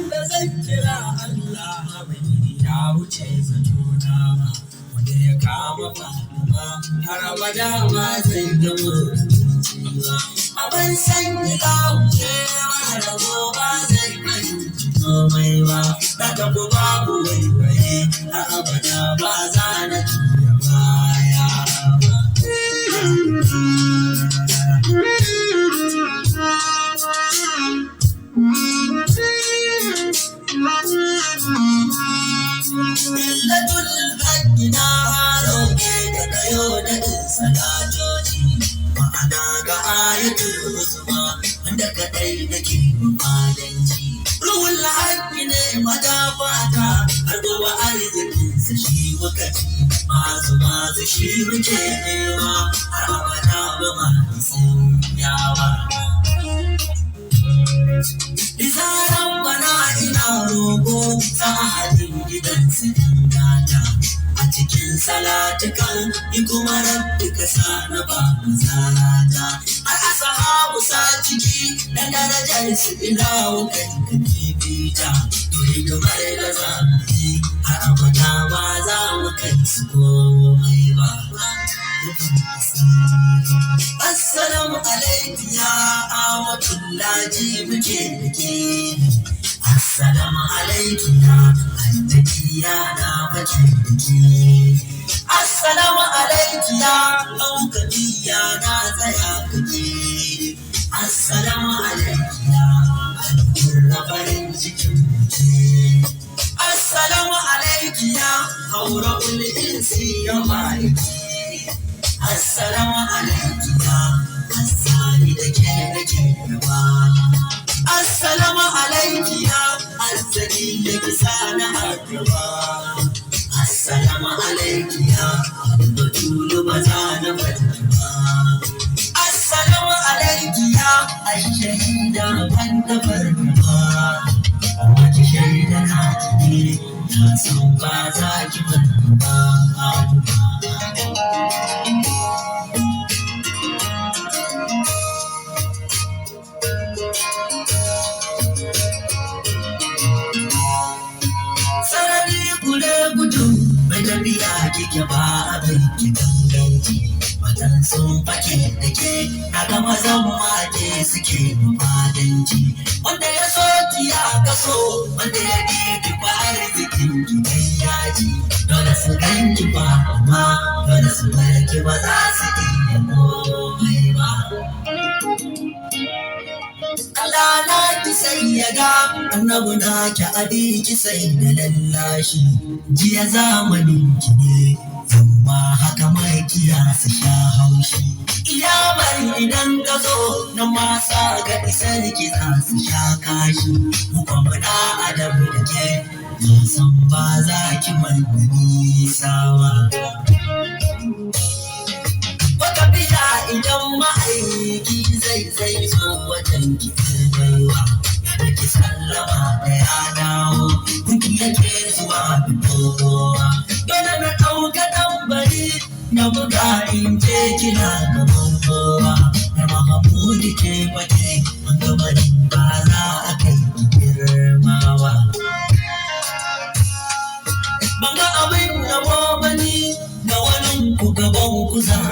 da zan kira Allah bai ya wuce zatona ba, wanda ya kama Fatima har abada ma zai gamo da zuciya. Abin sanya lauce wani rabo ba zai fahimci komai ba, daga ku babu waiwaye har abada ba za na juya baya ba. Illatul haqqi na roƙe ka kayo da salatoci, ma'ana ga ayatul uzma wanda kadai nake mafadanci. Ruhul haqqi ne madafata har gobe arzikinsa shi muka ci, masu shi muke nema har abada ba ma sanyawa. Izaran bana ina roƙo ta halin gidan su dangata, a cikin salatukan yi kuma rabbi ka sa na ba mazarata. Har asahabu sa ciki da darajar su ina wukan ka bibita, hidimar da za mu yi har abada ba za mu kai su komai ba. Assalamu alaikum ya amatullahi muke dake. Assalamu alaikum ya annabiya na bace dake. Assalamu alaikum ya ɗaukakiya na tsaya kake. Assalamu alaikum ya alƙurra farin cikin muke. Assalamu alaikum ya haura ul'insi ya maliki. Assalamu alaikum ya asali da ke yawa. Assalamu alaikum ya asali da kisa na addu'a. Assalamu alaikum ya batulu maza na fatuwa. Assalamu alaikum ya ashahida wanda farduwa. Wace shaida na ne na san ba za ki fatuwa. Biya kike ba abin ki ganganci, watan sun fake da ke daga mazan mate suke mafadanci. Wanda ya so ki ya kaso, wanda ya ki ba arzikin ki dan yaji. Dole su ganki ba amma dole su barki ba za su iya komai ba. Kalana ki sai ya ga annabu na ki abi ki sai da lallashi. Jiya zamanin ki ne amma haka mai kiyasa sha haushi. Iyamar idan ka zo na masa ga isar ki za su sha kashi. Muka muna adam da ke na san ba za ki manta nisa ba. Wata bila idan ma'aiki zai zo wajen ki baiwa. Ki sallama da ya dawo, kuki yake zuwa fitowa. Dole na ɗauka tambari na buga in je kina gaban kowa. Da Mahamudu ke waje wanda bari ba za a kai ki girmawa. Ban ga abin yabo bani da wani ku gaban ku za